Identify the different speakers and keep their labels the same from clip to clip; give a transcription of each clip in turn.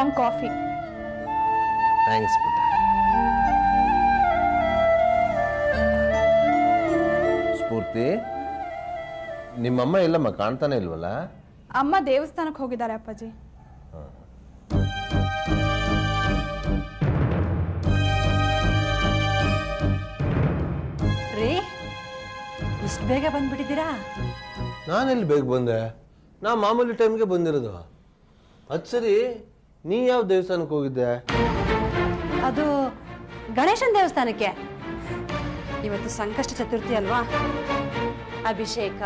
Speaker 1: Strong coffee.
Speaker 2: Thanks ಪುಟ್ಟ. ಸ್ಫೂರ್ತಿ, ನಿಮ್ಮಮ್ಮ ಎಲ್ಲಮ್ಮ ಕಾಣ್ತಾನೆ ಇಲ್ವಲ್ಲ?
Speaker 1: ಅಮ್ಮ ದೇವಸ್ಥಾನಕ್ಕೆ ಹೋಗಿದ್ದಾರೆ ಅಪ್ಪಾಜಿ.
Speaker 3: ರೀ, ಇಷ್ಟು ಬೇಗ ಬಂದ್ಬಿಟ್ಟಿದ್ದೀರಾ?
Speaker 2: ನಾನೆಲ್ಲಿ ಬೇಗ ಬಂದೆ? ನಾ ಮಾಮೂಲಿ ಟೈಮ್ಗೆ ಬಂದಿರೋದು. ಅದು ಸರಿ, ನೀ ಯಾವ ದೇವಸ್ಥಾನಕ್ಕೆ ಹೋಗಿದ್ದೆ?
Speaker 3: ಅದು ಗಣೇಶನ ದೇವಸ್ಥಾನಕ್ಕೆ. ಇವತ್ತು ಸಂಕಷ್ಟ ಚತುರ್ಥಿ ಅಲ್ವಾ, ಅಭಿಷೇಕ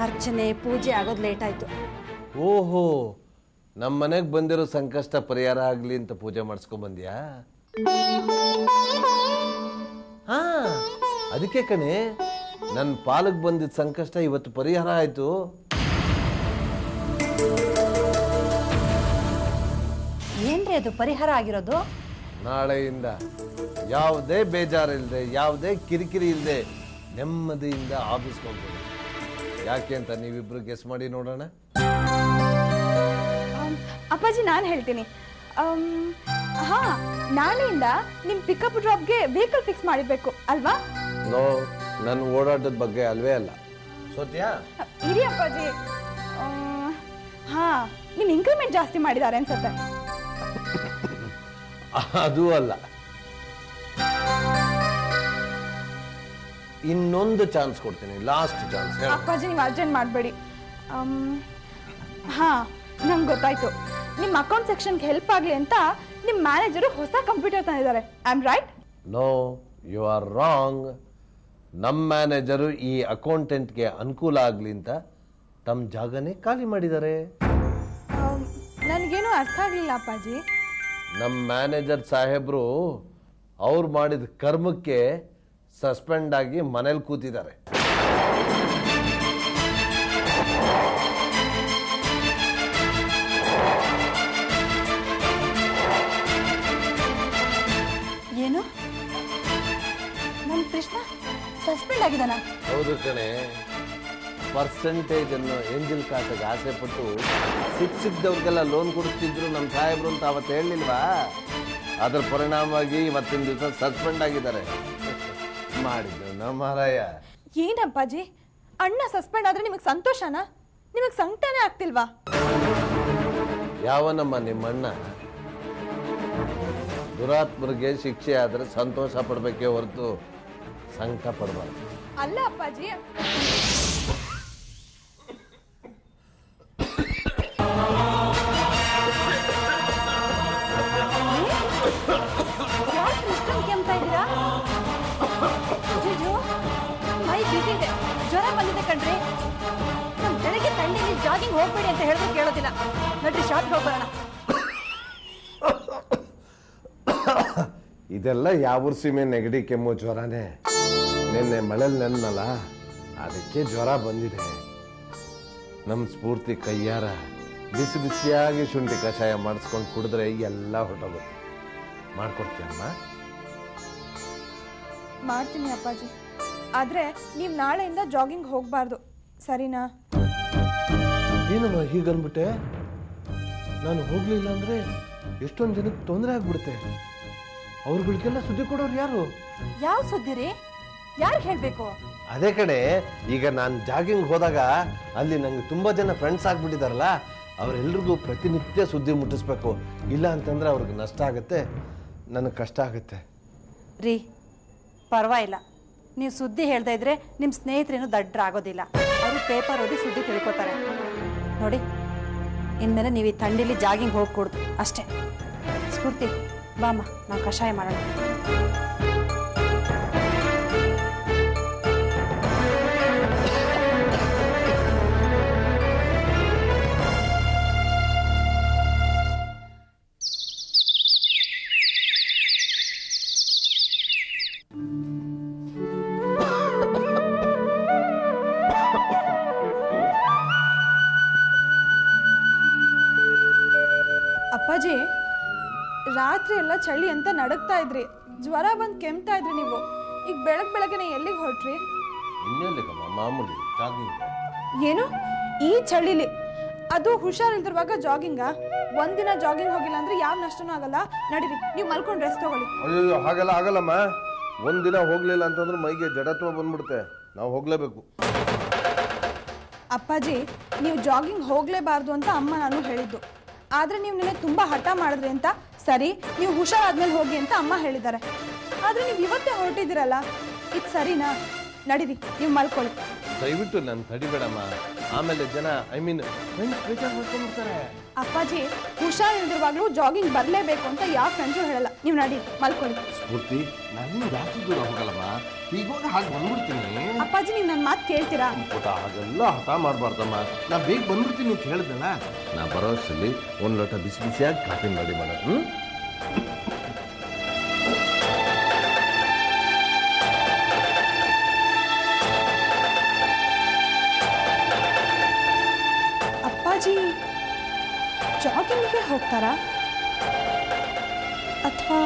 Speaker 3: ಅರ್ಚನೆ ಪೂಜೆ ಆಗೋದು ಲೇಟ್ ಆಯ್ತು.
Speaker 2: ಓಹೋ, ನಮ್ಮ ಮನೆಗೆ ಬಂದಿರೋ ಸಂಕಷ್ಟ ಪರಿಹಾರ ಆಗ್ಲಿ ಅಂತ ಪೂಜೆ ಮಾಡಿಸ್ಕೊಂಡ್ ಬಂದ್ಯಾ? ಹಾ, ಅದಕ್ಕೆ ಕಣೆ ನನ್ನ ಪಾಲಕ್ ಬಂದಿದ್ದ ಸಂಕಷ್ಟ ಇವತ್ತು ಪರಿಹಾರ ಆಯ್ತು.
Speaker 3: ಏನ್ರಿ ಅದು ಪರಿಹಾರ ಆಗಿರೋದು?
Speaker 2: ನಾಳೆಯಿಂದ ಯಾವುದೇ ಬೇಜಾರಿಲ್ಲದೆ, ಯಾವುದೇ ಕಿರಿಕಿರಿ ಇಲ್ಲದೆ ನೆಮ್ಮದಿಯಿಂದ ಆಫೀಸ್ಗೆ ಹೋಗ್ಬೋದು. ಯಾಕೆ ಅಂತ ನೀವಿಬ್ರು ಗೆಸ್ ಮಾಡಿ ನೋಡೋಣ.
Speaker 1: ಅಪ್ಪಾಜಿ, ನಾನು ಹೇಳ್ತೀನಿ. ಹಾ, ನಾಳೆಯಿಂದ ನಿಮ್ ಪಿಕಪ್ ಡ್ರಾಪ್ಗೆ ವೆಹಿಕಲ್ ಫಿಕ್ಸ್ ಮಾಡಿರ್ಬೇಕು ಅಲ್ವಾ?
Speaker 2: ನೋ, ನನ್ನ ಓಡಾಟದ ಬಗ್ಗೆ ಅಲ್ವೇ ಅಲ್ಲ. ಸೋತ್ಯಾ?
Speaker 1: ಇರಿ ಅಪ್ಪಾಜಿ. ಹಾ, ನಿಮ್ ಇನ್ಕ್ರಿಮೆಂಟ್ ಜಾಸ್ತಿ ಮಾಡಿದ್ದಾರೆ ಅನ್ಸುತ್ತೆ.
Speaker 2: ಅದು ಅಲ್ಲ, ಇನ್ನೊಂದು ಚಾನ್ಸ್ ಕೊಡ್ತೀನಿ, ಲಾಸ್ಟ್ ಚಾನ್ಸ್.
Speaker 1: ಅಪ್ಪಾಜಿ, ನೀವು ಅರ್ಜೆಂಟ್ ಮಾಡಬೇಡಿ. ಹಾ, ನಂಗೆ ಗೊತ್ತಾಯ್ತು. ನಿಮ್ಮ ಅಕೌಂಟ್ ಸೆಕ್ಷನ್ಗೆ ಹೆಲ್ಪ್ ಆಗಲಿ ಅಂತ ನಿಮ್ಮ ಮ್ಯಾನೇಜರು ಹೊಸ ಕಂಪ್ಯೂಟರ್ ತಂದಿದ್ದಾರೆ. I am right?
Speaker 2: No, you are wrong. ನಮ್ಮ ಮ್ಯಾನೇಜರು ಈ ಅಕೌಂಟೆಂಟ್ಗೆ ಅನುಕೂಲ ಆಗಲಿ ಅಂತ ತಮ್ಮ ಜಾಗನೇ ಖಾಲಿ ಮಾಡಿದ್ದಾರೆ.
Speaker 1: ನನಗೇನು ಅರ್ಥ ಆಗಲಿಲ್ಲ ಅಪ್ಪಾಜಿ.
Speaker 2: ನಮ್ಮ ಮ್ಯಾನೇಜರ್ ಸಾಹೇಬ್ರು ಅವ್ರು ಮಾಡಿದ ಕರ್ಮಕ್ಕೆ ಸಸ್ಪೆಂಡ್ ಆಗಿ ಮನೇಲಿ ಕೂತಿದ್ದಾರೆ.
Speaker 3: ಏನು, ನಮ್ಮ ಕೃಷ್ಣ ಸಸ್ಪೆಂಡ್ ಆಗಿದ್ದಾನ?
Speaker 2: ಹೌದು ಕಣೆ. ಪರ್ಸೆಂಟೇಜ್ ಅನ್ನು ಎಂಜಿಲ್ ಕಾಸಕ್ಕೆ ಆಸೆ ಪಟ್ಟು ಸಿಕ್ಕಿದವ್ರಿಗೆಲ್ಲ ಲೋನ್ ಕೊಡಿಸ್ತಿದ್ರು ನಮ್ಮ ಸಾಹೇಬ್ರು ಅಂತ ಅವತ್ತು ಹೇಳಲಿಲ್ವಾ? ಅದರ ಪರಿಣಾಮವಾಗಿ ಇವತ್ತಿನ ದಿವಸ ಸಸ್ಪೆಂಡ್ ಆಗಿದ್ದಾರೆ. ಮಾಡಿದ್ರು ನಮ್ಮ ಮಾರಾಯ.
Speaker 1: ಏನಪ್ಪಾಜಿ, ಅಣ್ಣ ಸಸ್ಪೆಂಡ್ ಆದ್ರೆ ನಿಮಗೆ ಸಂತೋಷನಾ? ನಿಮಗೆ ಸಂಕಟನೇ ಆಗ್ತಿಲ್ವಾ?
Speaker 2: ಯಾವನಮ್ಮ ನಿಮ್ಮಣ್ಣ? ದುರಾತ್ಮರಿಗೆ ಶಿಕ್ಷೆ ಆದ್ರೆ ಸಂತೋಷ ಪಡ್ಬೇಕೇ ಹೊರತು ಸಂಕಟ ಪಡಬಾರ್ದು.
Speaker 1: ಅಲ್ಲ ಅಪ್ಪಾಜಿ,
Speaker 3: ಜ್ವರ ಬಂದಿದೆ ಕಣ್ರಿ. ನಮ್ ಬೆಳಗ್ಗೆ ತಂಡಿಲಿ ಜಾಗಿಂಗ್ ಹೋಗ್ಬೇಡಿ ಅಂತ ಹೇಳಿದ್ರು ಕೇಳೋದಿಲ್ಲ. ನಡ್ರಿ ಶಾಪಿಗೆ ಹೋಗೋಣ.
Speaker 2: ಇದೆಲ್ಲ ಯಾವ ಸೀಮೆ ನೆಗಡಿ ಕೆಮ್ಮು ಜ್ವರನೇ. ನಿನ್ನೆ ಮಳೆಲ್ ನೆನ್ನಲ್ಲ, ಅದಕ್ಕೆ ಜ್ವರ ಬಂದಿದೆ. ನಮ್ಮ ಸ್ಫೂರ್ತಿ ಕೈಯಾರ ಬಿಸಿ ಬಿಸಿಯಾಗಿ ಶುಂಠಿ ಕಷಾಯ ಮಾಡಿಸ್ಕೊಂಡು ಕುಡಿದ್ರೆ ಎಲ್ಲ ಹೊರಟೋಗುತ್ತೆ. ಮಾಡ್ಕೊಡ್ತೀಯಮ್ಮ?
Speaker 1: ಮಾಡ್ತೀನಿ ಅಪ್ಪಾಜಿ. ಆದ್ರೆ ನೀವು ನಾಳೆಯಿಂದ ಜಾಗಿಂಗ್ ಹೋಗ್ಬಾರ್ದು, ಸರಿನಾ?
Speaker 2: ಏನಮ್ಮ ಹೀಗನ್ಬಿಟ್ಟೆ? ನಾನು ಹೋಗ್ಲಿಲ್ಲ ಅಂದ್ರೆ ಎಷ್ಟೊಂದು ಜನಕ್ಕೆ ತೊಂದರೆ ಆಗ್ಬಿಡುತ್ತೆ. ಅವ್ರಗಳಿಗೆಲ್ಲ ಸುದ್ದಿ ಕೊಡೋರು ಯಾರು?
Speaker 3: ಯಾವ ಸುದ್ದಿ ರೀ? ಯಾರಿಗೆ ಹೇಳ್ಬೇಕು?
Speaker 2: ಅದೇ ಕಡೆ, ಈಗ ನಾನು ಜಾಗಿಂಗ್ ಹೋದಾಗ ಅಲ್ಲಿ ನಂಗೆ ತುಂಬಾ ಜನ ಫ್ರೆಂಡ್ಸ್ ಆಗ್ಬಿಟ್ಟಿದಾರಲ್ಲ, ಅವರೆಲ್ರಿಗೂ ಪ್ರತಿನಿತ್ಯ ಸುದ್ದಿ ಮುಟ್ಟಿಸ್ಬೇಕು. ಇಲ್ಲ ಅಂತಂದ್ರೆ ಅವ್ರಿಗೆ ನಷ್ಟ ಆಗುತ್ತೆ, ನನಗೆ ಕಷ್ಟ ಆಗುತ್ತೆ.
Speaker 3: ರೀ, ಪರವಾಗಿಲ್ಲ, ನೀವು ಸುದ್ದಿ ಹೇಳ್ತಾ ಇದ್ರೆ ನಿಮ್ಮ ಸ್ನೇಹಿತರೇನು ದಡ್ಡರಾಗೋದಿಲ್ಲ. ಅವರು ಪೇಪರ್ ಓದಿ ಸುದ್ದಿ ತಿಳ್ಕೊತಾರೆ ನೋಡಿ. ಇನ್ಮೇಲೆ ನೀವು ಈ ಥಂಡಿಲಿ ಜಾಗಿಂಗ್ ಹೋಗ್ಕೊಡ್ದು ಅಷ್ಟೇ. ಸ್ಫೂರ್ತಿ, ಬಾಮ್ಮ, ನಾವು ಕಷಾಯ ಮಾಡೋಣ.
Speaker 1: ಅಪ್ಪಾಜಿ, ರಾತ್ರಿ ಎಲ್ಲ ಚಳಿ ಅಂತ ನಡಕ್ತಾ ಇದ್ರಿ, ಜ್ವರ ಬಂದು ಕೆಮ್ತಾ ಇದ್ರಿ ನೀವು. ಈಗ ಬೆಳಗ್ಗೆನೆ ಎಲ್ಲಿಗೆ ಹೊರಟ್ರಿ?
Speaker 2: ಇನ್ನೆಲ್ಲಿಗಮ್ಮ, ಮಾಮೂಲಿ ಜಾಗಿಂಗ್.
Speaker 1: ಏನು ಈ ಚಳಿಲಿ? ಅದು ಹುಷಾರಿಲ್ದಿರುವಾಗ ಜಾಗಿಂಗ ಒಂದಿನ ಜಾಗಿಂಗ್ ಹೋಗಿಲ್ಲ ಅಂದ್ರೆ ಯಾವ ನಷ್ಟನೂ ಆಗಲ್ಲ. ನಡೀರಿ, ನೀವು ಮಲ್ಕೊಂಡು ರೆಸ್ಟ್ ತಗೊಳ್ಳಿ.
Speaker 2: ಅಯ್ಯೋ ಹಾಗೆಲ್ಲ ಆಗಲ್ಲಮ್ಮ. ಒಂದಿನ ಹೋಗ್ಲಿಲ್ಲ ಅಂತಂದ್ರೆ ಮೈಗೆ ಜಡತ್ವ ಬಂದ್ಬಿಡುತ್ತೆ. ನಾವು ಹೋಗ್ಲೇಬೇಕು.
Speaker 1: ಅಪ್ಪಾಜಿ, ನೀವು ಜಾಗಿಂಗ್ ಹೋಗ್ಲೇಬಾರ್ದು ಅಂತ ಅಮ್ಮ ನಾನು ಹೇಳಿದ್ದು. ಆದ್ರೆ ನೀವು ನಿನ್ನೆ ತುಂಬಾ ಹಠ ಮಾಡಿದ್ರಿ ಅಂತ ಸರಿ ನೀವು ಹುಷಾರಾದ್ಮೇಲೆ ಹೋಗಿ ಅಂತ ಅಮ್ಮ ಹೇಳಿದ್ದಾರೆ. ಆದ್ರೆ ನೀವು ಇವತ್ತೇ ಹೊರಟಿದ್ದೀರಲ್ಲ, ಇದು ಸರಿನಾ? ನಡೀರಿ, ನೀವು ಮಲ್ಕೊಳ್ಳಿ.
Speaker 2: ದಯವಿಟ್ಟು ನಾನು ತಡಿಬೇಡಮ್ಮ. ಆಮೇಲೆ ಜನ ಫ್ರೆಂಡ್ಸ್ ಬೇಜಾರು ಮಾಡ್ಕೊಂಡ್ಬಿಡ್ತಾರೆ.
Speaker 1: ಅಪ್ಪಾಜಿ, ಹುಷಾರಿಲ್ದಿರುವಾಗ್ಲೂ ಜಾಗಿಂಗ್ ಬರಲೇಬೇಕು ಅಂತ ಯಾವ ಫ್ರೆಂಡ್ಸು ಹೇಳಲ್ಲ. ನೀವು ನಡಿ, ಮಲ್ಕೊಳ್ಳಿ.
Speaker 2: ಸ್ಫೂರ್ತಿ, ನಾನು ಜಾಸ್ತಿ ದೂರ ಹೋಗಲ್ಲಮ್ಮ. ಈಗೋಗ ಹಾಗೆ ಬಂದ್ಬಿಡ್ತೀನಿ.
Speaker 1: ಅಪ್ಪಾಜಿ, ನೀವು ನನ್ನ ಮಾತು ಕೇಳ್ತೀರಾ?
Speaker 2: ಪುಟ ಹಾಗೆಲ್ಲ ಹಠ ಮಾಡಬಾರ್ದಮ್ಮ. ನಾ ಬೇಗ ಬಂದ್ಬಿಡ್ತೀನಿ ಅಂತ ಹೇಳಿದ್ನಲ್ಲ. ನಾ ಬರೋ ಅಷ್ಟರಲ್ಲಿ ಒಂದು ಲೋಟ ಬಿಸಿ ಬಿಸಿಯಾಗಿ ಕಾಫಿ ಮಾಡಿ ಮಾಡೋದು.
Speaker 1: ಅಪ್ಪಾಜಿ ಜಾಗಿಂಗ್ಗೆ ಹೋಗ್ತಾರಾ ಅಥವಾ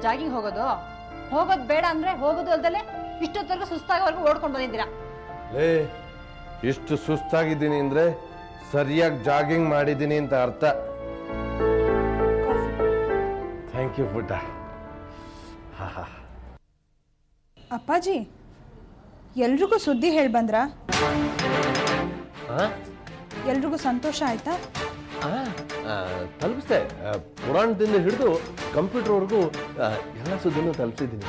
Speaker 3: ಜಾಗಿಂಗ್ ಹೋಗೋದು ಬೇಡ ಅಂದ್ರೆ ಹೋಗೋದು ಅಲ್ದಲೆ ಇಷ್ಟೊತ್ತವರೆಗೂ ಸುಸ್ತಾಗೋವರೆಗೂ ಓಡ್ಕೊಂಡು ಬಂದಿದ್ದೀರಾ.
Speaker 2: ಇಷ್ಟು ಸುಸ್ತಾಗಿದ್ದೀನಿ ಅಂದ್ರೆ ಸರಿಯಾಗಿ ಜಾಗಿಂಗ್ ಮಾಡಿದ್ದೀನಿ ಅಂತ ಅರ್ಥ. ಥ್ಯಾಂಕ್ ಯು ಪುಟ್ಟ.
Speaker 1: ಅಪ್ಪಾಜಿ, ಎಲ್ರಿಗೂ ಸುದ್ದಿ ಹೇಳಿ ಬಂದ್ರ? ಎಲ್ರಿಗೂ ಸಂತೋಷ ಆಯ್ತಾ?
Speaker 2: ತಲುಪಿಸ್ದೆ. ಪುರಾಣದಿಂದ ಹಿಡಿದು ಕಂಪ್ಯೂಟರ್ವರೆಗೂ ಎಲ್ಲ ಸುದ್ದಿನೂ ತಲುಪಿಸಿದ್ದೀನಿ.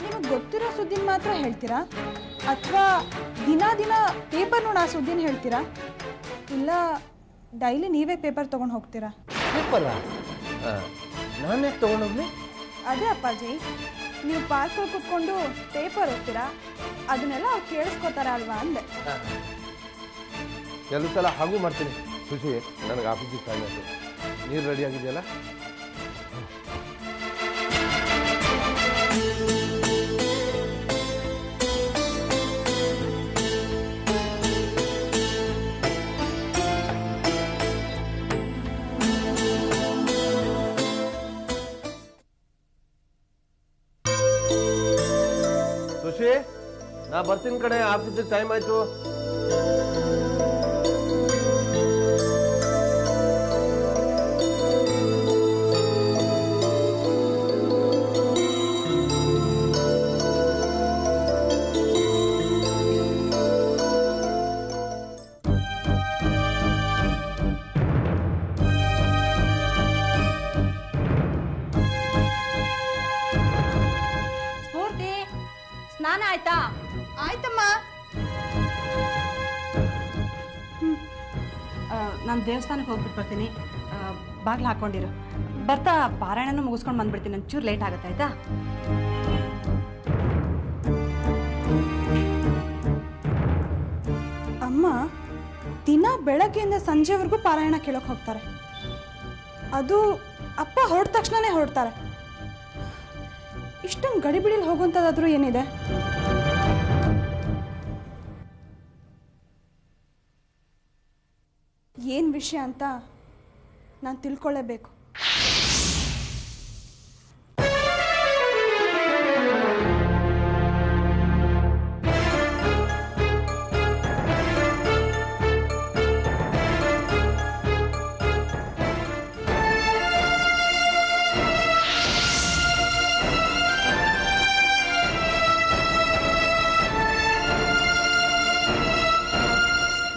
Speaker 1: ನಿಮಗೆ ಗೊತ್ತಿರೋ ಸುದ್ದಿನ ಮಾತ್ರ ಹೇಳ್ತೀರಾ ಅಥವಾ ದಿನ ಪೇಪರ್ ನೋಡಿ ಆ ಸುದ್ದಿನ ಹೇಳ್ತೀರಾ? ಇಲ್ಲ ಡೈಲಿ ನೀವೇ ಪೇಪರ್ ತಗೊಂಡು ಹೋಗ್ತೀರಾ?
Speaker 2: ಪೇಪರ್ ನಾನೇ ತಗೊಂಡೋಗ್ಲಿ?
Speaker 1: ಅದೇ ಅಪ್ಪಾಜಿ, ನೀವು ಪಾರ್ಕಲ್ಲಿ ಕುತ್ಕೊಂಡು ಪೇಪರ್ ಓದ್ತೀರಾ, ಅದನ್ನೆಲ್ಲ ಅವ್ರು ಕೇಳಿಸ್ಕೋತಾರ ಅಲ್ವಾ ಅಂದೆ.
Speaker 2: ಕೆಲವು ಸಲ ಹಾಗೂ ಮಾಡ್ತೀನಿ. ಖುಷಿ, ನನಗೆ ಆಫೀಸಿಗೆ ಟೈಮ್ ಆಯಿತು. ನೀರು ರೆಡಿ ಆಗಿದೆಯಲ್ಲ? ಖುಷಿ, ನಾ ಬರ್ತೀನಿ ಕಡೆ, ಆಫೀಸಿಗೆ ಟೈಮ್ ಆಯಿತು.
Speaker 3: ಸ್ನಾನ ಆಯ್ತಾ?
Speaker 1: ಆಯ್ತು
Speaker 3: ನಾನು ದೇವಸ್ಥಾನಕ್ಕೆ ಹೋಗ್ಬಿಟ್ಟು ಬರ್ತೀನಿ. ಬಾಗಿಲು ಹಾಕ್ಕೊಂಡಿರು. ಬರ್ತಾ ಪಾರಾಯಣನೂ ಮುಗಿಸ್ಕೊಂಡು ಬಂದ್ಬಿಡ್ತೀನಿ. ಒಂಚೂರು ಲೇಟ್ ಆಗುತ್ತೆ ಆಯಿತಾ?
Speaker 1: ಅಮ್ಮ ದಿನ ಬೆಳಗ್ಗೆಯಿಂದ ಸಂಜೆವರೆಗೂ ಪಾರಾಯಣ ಕೇಳೋಕೆ ಹೋಗ್ತಾರೆ. ಅದು ಅಪ್ಪ ಹೊರಟ ತಕ್ಷಣನೇ ಹೊರಡ್ತಾರೆ. ಇಷ್ಟೊಂದು ಗಡಿಬಿಡಿಲಿ ಹೋಗುವಂಥದ್ದಾದ್ರೂ ಏನಿದೆ? ಏನು ವಿಷಯ ಅಂತ ನಾನು ತಿಳ್ಕೊಳ್ಳೇಬೇಕು.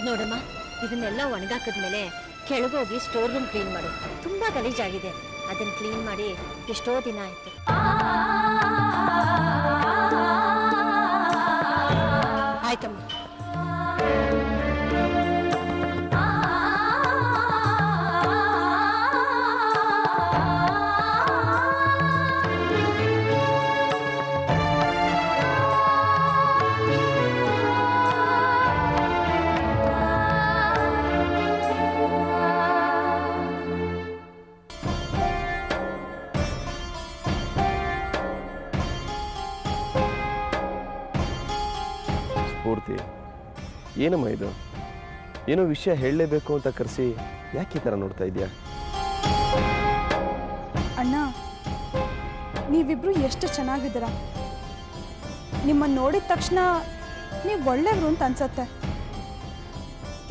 Speaker 4: ನೋಡಮ್ಮ, ಇದನ್ನೆಲ್ಲ ಒಣಗಾಕಿದ್ಮೇಲೆ ಕೆಳಗೋಗಿ ಸ್ಟೋರ್ ರೂಮ್ ಕ್ಲೀನ್ ಮಾಡು. ತುಂಬಾ ಗಲೀಜಾಗಿದೆ. ಅದನ್ನ ಕ್ಲೀನ್ ಮಾಡಿ ಎಷ್ಟೋ ದಿನ ಆಯ್ತು.
Speaker 3: ಆಯ್ತಮ್ಮ.
Speaker 5: ಪೂರ್ತಿ ಏನಮ್ಮ ಇದು? ಏನೋ ವಿಷಯ ಹೇಳಲೇಬೇಕು ಅಂತ ಕರೆಸಿ ಯಾಕೆ ಈ ಥರ ನೋಡ್ತಾ ಇದೆಯಾ?
Speaker 1: ಅಣ್ಣ, ನೀವಿಬ್ರು ಎಷ್ಟು ಚೆನ್ನಾಗಿದ್ದೀರ. ನಿಮ್ಮನ್ನು ನೋಡಿದ ತಕ್ಷಣ ನೀವು ಒಳ್ಳೆಯವರು ಅಂತ ಅನ್ಸತ್ತೆ.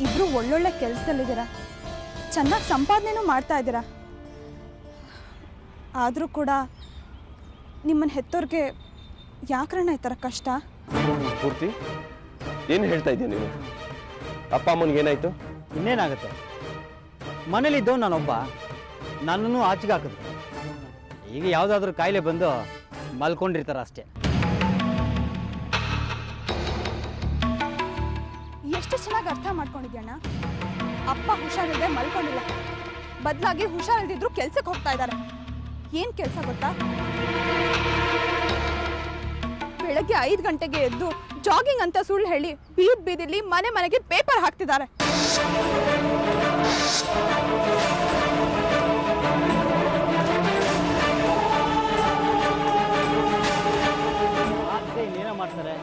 Speaker 1: ಇಬ್ರು ಒಳ್ಳೊಳ್ಳೆ ಕೆಲಸದಲ್ಲಿದ್ದೀರ, ಚೆನ್ನಾಗಿ ಸಂಪಾದನೆನೂ ಮಾಡ್ತಾ ಇದ್ದೀರ. ಆದರೂ ಕೂಡ ನಿಮ್ಮನ್ನು ಹೆತ್ತೋರ್ಗೆ ಯಾಕ್ರಣ್ಣ ಈ ಥರ ಕಷ್ಟ?
Speaker 5: ಪೂರ್ತಿ ಏನು ಹೇಳ್ತಾ ಇದೀಯ ನೀನು? ಅಪ್ಪ ಅಮ್ಮನಿಗೆ ಏನಾಯ್ತು?
Speaker 6: ಇನ್ನೇನಾಗುತ್ತೆ, ಮನೇಲಿದ್ದವು ನಾನೊಬ್ಬ, ನನ್ನನ್ನು ಆಚೆಗೆ ಹಾಕಿದ್ರು. ಈಗ ಯಾವುದಾದ್ರೂ ಕಾಯಿಲೆ ಬಂದು ಮಲ್ಕೊಂಡಿರ್ತಾರ ಅಷ್ಟೇ.
Speaker 1: ಎಷ್ಟು ಚೆನ್ನಾಗಿ ಅರ್ಥ ಮಾಡ್ಕೊಂಡಿದ್ಯಣ್ಣ. ಅಪ್ಪ ಹುಷಾರಿಲ್ಲದೆ ಮಲ್ಕೊಂಡಿಲ್ಲ, ಬದಲಾಗಿ ಹುಷಾರಿಲ್ದಿದ್ರು ಕೆಲ್ಸಕ್ಕೆ ಹೋಗ್ತಾ ಇದ್ದಾರೆ. ಏನ್ ಕೆಲಸ ಗೊತ್ತಾ? ಬೆಳಗ್ಗೆ 5 ಗಂಟೆಗೆ ಎದ್ದು ಜಾಗಿಂಗ್ ಅಂತ ಸುಳ್ಳು ಹೇಳಿ ಬೀದಿಲಿ ಮನೆ ಮನೆಗೆ ಪೇಪರ್ ಹಾಕ್ತಿದ್ದಾರೆ.
Speaker 6: ಇನ್ನೇನೋ ಮಾಡ್ತಾರೆ.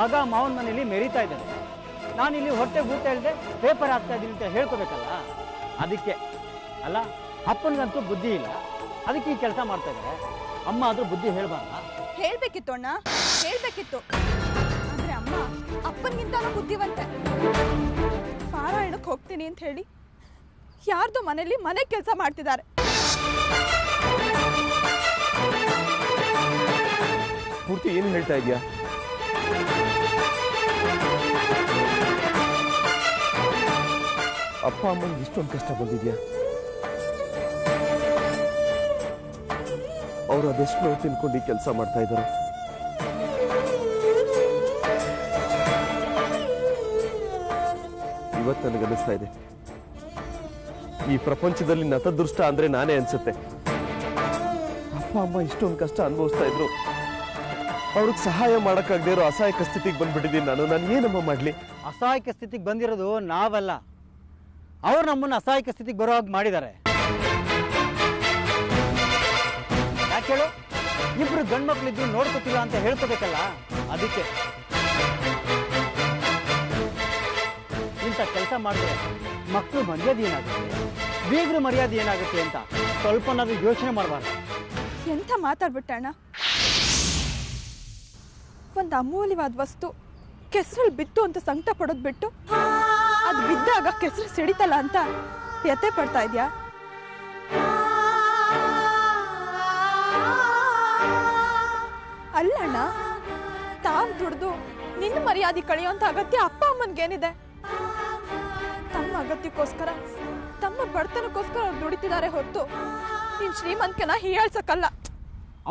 Speaker 6: ಮಗ ಮಾವನ ಮನೇಲಿ ಮೆರೀತಾ ಇದ್ದಾರೆ, ನಾನಿಲ್ಲಿ ಹೊಟ್ಟೆ ಊಟ ಇಲ್ಲದೆ ಪೇಪರ್ ಹಾಕ್ತಾ ಇದ್ದೀನಿ ಅಂತ ಹೇಳ್ಕೋಬೇಕಲ್ಲ. ಅದಕ್ಕೆ ಅಲ್ಲ, ಅಪ್ಪನಿಗಂತೂ ಬುದ್ಧಿ ಇಲ್ಲ, ಅದಕ್ಕೆ ಈ ಕೆಲಸ ಮಾಡ್ತಾ ಇದ್ದಾರೆ. ಅಮ್ಮ ಆದ್ರೂ ಬುದ್ಧಿ ಹೇಳ್ಬಾರ್ದ?
Speaker 1: ಹೇಳ್ಬೇಕಿತ್ತು ಅಣ್ಣ, ಹೇಳ್ಬೇಕಿತ್ತು. ಆದ್ರೆ ಅಮ್ಮ ಅಪ್ಪನಿಗಿಂತಾನು ಬುದ್ಧಿವಂತೆ. ಪಾರಾಯಣಕ್ಕೆ ಹೋಗ್ತೀನಿ ಅಂತ ಹೇಳಿ ಯಾರ್ದು ಮನೇಲಿ ಮನೆ ಕೆಲಸ ಮಾಡ್ತಿದ್ದಾರೆ.
Speaker 5: ಪೂರ್ತಿ ಏನು ಹೇಳ್ತಾ ಇದೆಯಾ? ಅಪ್ಪ ಅಮ್ಮನಿಗೆ ಇಷ್ಟೊಂದು ಕಷ್ಟ ಬಂದಿದ್ಯಾ? ಅವರು ಅದೆಷ್ಟು ನೋವು ತಿನ್ಕೊಂಡು ಈ ಕೆಲಸ ಮಾಡ್ತಾ ಇದ್ದಾರೆ. ಇವತ್ತು ನನಗನ್ನಿಸ್ತಾ ಇದೆ, ಈ ಪ್ರಪಂಚದಲ್ಲಿ ನತದೃಷ್ಟ ಅಂದ್ರೆ ನಾನೇ ಅನ್ಸುತ್ತೆ. ಅಪ್ಪ ಅಮ್ಮ ಇಷ್ಟೊಂದು ಕಷ್ಟ ಅನುಭವಿಸ್ತಾ ಇದ್ರು, ಅವ್ರಿಗೆ ಸಹಾಯ ಮಾಡಕ್ಕಾಗದೇ ಇರೋ ಅಸಹಾಯಕ ಸ್ಥಿತಿಗೆ ಬಂದ್ಬಿಟ್ಟಿದ್ದೀನಿ ನಾನು ಏನಮ್ಮ ಮಾಡ್ಲಿ?
Speaker 6: ಅಸಹಾಯಕ ಸ್ಥಿತಿಗೆ ಬಂದಿರೋದು ನಾವಲ್ಲ, ಅವ್ರು ನಮ್ಮನ್ನು ಅಸಹಾಯಕ ಸ್ಥಿತಿಗೆ ಬರೋ ಹಾಗೆ ಮಾಡಿದ್ದಾರೆ. ಯಾಕೆ ಹೇಳು? ಇಬ್ರು ಗಂಡು ಮಕ್ಳಿದ್ರು ನೋಡ್ಕೋತಿಲ್ಲ ಅಂತ ಹೇಳ್ಕೋಬೇಕಲ್ಲ. ಅದಕ್ಕೆ ಇಂಥ ಕೆಲಸ ಮಾಡಿದ್ರೆ ಮಕ್ಕಳು ಮರ್ಯಾದೆ ಏನಾಗುತ್ತೆ, ಬೀಗರು ಮರ್ಯಾದೆ ಏನಾಗುತ್ತೆ ಅಂತ ಸ್ವಲ್ಪನಾದ್ರೂ ಯೋಚನೆ ಮಾಡಬಾರ್ದು.
Speaker 1: ಎಂಥ ಮಾತಾಡ್ಬಿಟ್ಟಣ್ಣ. ಒಂದು ಅಮೂಲ್ಯವಾದ ವಸ್ತು ಕೆಸರಲ್ಲಿ ಬಿತ್ತು ಅಂತ ಸಂಕಟ ಪಡೋದು ಬಿಟ್ಟು ಅದು ಬಿದ್ದಾಗ ಕೆಸರು ಸಿಡಿತಲ್ಲ ಅಂತ ವ್ಯಥೆ ಪಡ್ತಾ ಇದ್ಯಾ? ಅಲ್ಲಣ್ಣ, ತಾವು ದುಡ್ದು ನಿನ್ನ ಮರ್ಯಾದೆ ಕಳೆಯುವಂತ ಅಗತ್ಯ ಅಪ್ಪ ಅಮ್ಮನ್ಗೇನಿದೆ? ತಮ್ಮ ಅಗತ್ಯಕ್ಕೋಸ್ಕರ, ತಮ್ಮ ಬಡತನಕ್ಕೋಸ್ಕರ ಅವ್ರು ದುಡಿತಿದ್ದಾರೆ ಹೊತ್ತು ನೀನ್ ಶ್ರೀಮಂತನ ಹೀಯಾಳ್ಸಕ್ಕಲ್ಲ.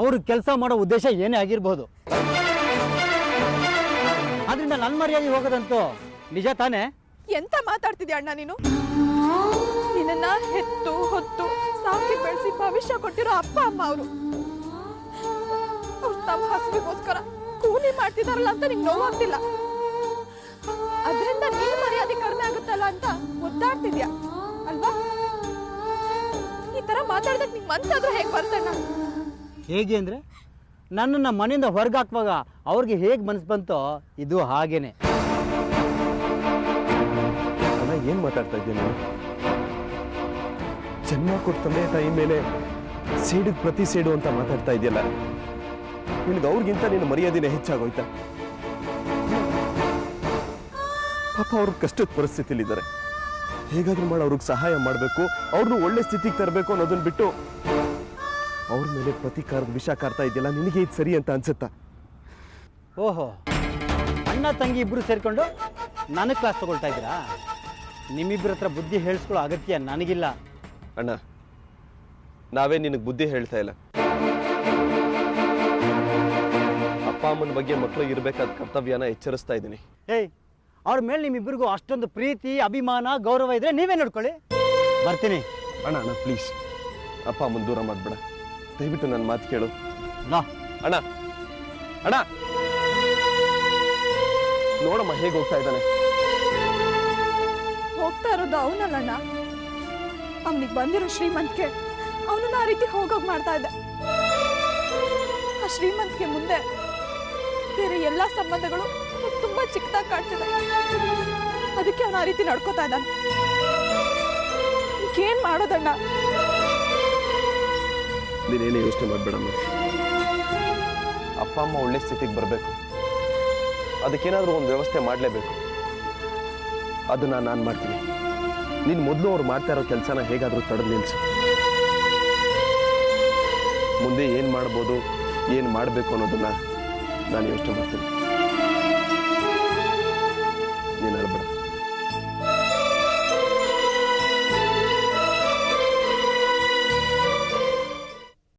Speaker 6: ಅವರು ಕೆಲಸ ಮಾಡೋ ಉದ್ದೇಶ ಏನೇ ಆಗಿರ್ಬೋದು, ಆದ್ರಿಂದ ನನ್ನ ಮರ್ಯಾದೆ ಹೋಗೋದಂತೂ ನಿಜ ತಾನೇ?
Speaker 1: ಎಂತ ಮಾತಾಡ್ತಿದ್ಯಾ ಅಣ್ಣ ನೀನು? ನಿನ್ನ ಹೆತ್ತು ಹೊತ್ತು ಸಾಕಿ ಬೆಳೆಸಿ ಭವಿಷ್ಯ ಕೊಟ್ಟಿರೋ ಅಪ್ಪ ಅಮ್ಮ ಅವರು ತಮ್ಮ ಹಸುವಿಗೋಸ್ಕರ ಕೂಲಿ ಮಾಡ್ತಿದಾರಲ್ಲ ಅಂತ ನಿಂಗೆ ನೋವಾಗ್ತಿಲ್ಲ. ಅದರಿಂದ ನೀನ್ ಮರ್ಯಾದೆ ಕಡಿಮೆ ಆಗುತ್ತಲ್ಲ ಅಂತ ಒದ್ದಾಡ್ತಿದ್ಯಾ ಅಲ್ವಾ? ಈ ತರ ಮಾತಾಡ್ದಕ್ ನಿಂಗೆ ಮನ್ಸಾದ್ರೂ ಹೇಗೆ ಬರ್ತಣ್ಣ?
Speaker 6: ಹೇಗೆ ಅಂದ್ರೆ ನನ್ನನ್ನು ಮನೆಯಿಂದ ಹೊರಗೆ ಹಾಕುವಾಗ ಅವ್ರಿಗೆ ಹೇಗೆ ಮನಸ್ಸು ಬಂತೋ ಇದು ಹಾಗೇನೆ.
Speaker 5: ಅಣ್ಣ ಏನ್ ಮಾತಾಡ್ತಾ ಇದ್ದೀನಿ? ಜನ್ಮ ಕೊಟ್ಟ ತಂದೆ ತಾಯಿ ಮೇಲೆ ಸೇಡಿದ ಪ್ರತಿ ಸೇಡು ಅಂತ ಮಾತಾಡ್ತಾ ಇದೆಯಲ್ಲ, ನಿನಗೆ ಅವ್ರಿಗಿಂತ ನಿನ್ನ ಮರ್ಯಾದೆನೇ ಹೆಚ್ಚಾಗೋಯ್ತಾ? ಪಾಪ ಅವ್ರ ಕಷ್ಟದ ಪರಿಸ್ಥಿತಿಲಿದ್ದಾರೆ, ಹೇಗಾದ್ರೂ ಮಾಡಿ ಅವ್ರಿಗೆ ಸಹಾಯ ಮಾಡಬೇಕು, ಅವ್ರನ್ನ ಒಳ್ಳೆ ಸ್ಥಿತಿಗೆ ತರಬೇಕು ಅನ್ನೋದನ್ನ ಬಿಟ್ಟು ಅವ್ರ ಮೇಲೆ ಪ್ರತಿಕಾರದ ವಿಷ ಕಾರ್ತಾ ಇದೆಯಲ್ಲ, ನಿನಗೆ ಇದು ಸರಿ ಅಂತ ಅನ್ಸುತ್ತಾ?
Speaker 6: ಓಹೋ, ಅಣ್ಣ ತಂಗಿ ಇಬ್ರು ಸೇರ್ಕೊಂಡು ನನಗೆ ಕ್ಲಾಸ್ ತಗೊಳ್ತಾ ಇದ್ದೀರಾ? ನಿಮ್ಮಿಬ್ಬರ ಹತ್ರ ಬುದ್ಧಿ ಹೇಳಿಸ್ಕೊಳ್ಳೋ ಅಗತ್ಯ ನನಗಿಲ್ಲ.
Speaker 5: ಅಣ್ಣ, ನಾವೇ ನಿನಗೆ ಬುದ್ಧಿ ಹೇಳ್ತಾ ಇಲ್ಲ. ಅಪ್ಪ ಅಮ್ಮನ ಬಗ್ಗೆ ಮಕ್ಕಳಿಗೆ ಇರಬೇಕಾದ ಕರ್ತವ್ಯನ ಎಚ್ಚರಿಸ್ತಾ ಇದ್ದೀನಿ.
Speaker 6: ಏಯ್, ಅವ್ರ ಮೇಲೆ ನಿಮ್ಮಿಬ್ಬರಿಗೂ ಅಷ್ಟೊಂದು ಪ್ರೀತಿ, ಅಭಿಮಾನ, ಗೌರವ ಇದ್ರೆ ನೀವೇ ನೋಡ್ಕೊಳ್ಳಿ. ಬರ್ತೀನಿ.
Speaker 5: ಅಣ್ಣ ಅಣ್ಣ ಪ್ಲೀಸ್, ಅಪ್ಪ ಅಮ್ಮನ ದೂರ ಮಾಡ್ಬೇಡ, ದಯವಿಟ್ಟು ನನ್ನ ಮಾತು ಕೇಳು. ಅಣ್ಣ ಅಣ್ಣ ನೋಡಮ್ಮ ಹೇಗೆ ಹೋಗ್ತಾ ಇದ್ದಾನೆ.
Speaker 1: ಹೋಗ್ತಾ ಇರೋದು ಅವನಲ್ಲಣ್ಣ, ಅವನಿಗೆ ಬಂದಿರೋ ಶ್ರೀಮಂತಿಕೆ ಅವನನ್ನ ಆ ರೀತಿ ಹೋಗೋಗ್ ಮಾಡ್ತಾ ಇದ್ದ. ಆ ಶ್ರೀಮಂತಿಕೆ ಮುಂದೆ ಬೇರೆ ಎಲ್ಲಾ ಸಂಬಂಧಗಳು ತುಂಬಾ ಚಿಕ್ಕದಾಗಿ ಕಾಣ್ತಿದೆ. ಅದಕ್ಕೆ ಅವನ ಆ ರೀತಿ ನಡ್ಕೋತಾ ಇದ್ದಾನೆ. ಏನ್ ಮಾಡೋದಣ್ಣ?
Speaker 5: ನೀನೇನು ಯೋಚನೆ ಮಾಡ್ಬೇಡಮ್ಮ. ಅಪ್ಪ ಅಮ್ಮ ಒಳ್ಳೆ ಸ್ಥಿತಿಗೆ ಬರಬೇಕು, ಅದಕ್ಕೇನಾದ್ರೂ ಒಂದು ವ್ಯವಸ್ಥೆ ಮಾಡಲೇಬೇಕು. ಅದನ್ನ ನಾನು ಮಾಡ್ತೀನಿ. ನೀನು ಮೊದಲು ಅವ್ರು ಮಾಡ್ತಾ ಇರೋ ಕೆಲಸನ ಹೇಗಾದ್ರೂ ತಡೆದು ನಿಲ್ಸು. ಮುಂದೆ ಏನು ಮಾಡ್ಬೋದು, ಏನು ಮಾಡಬೇಕು ಅನ್ನೋದನ್ನ ನಾನು ಯೋಚನೆ ಮಾಡ್ತೀನಿ.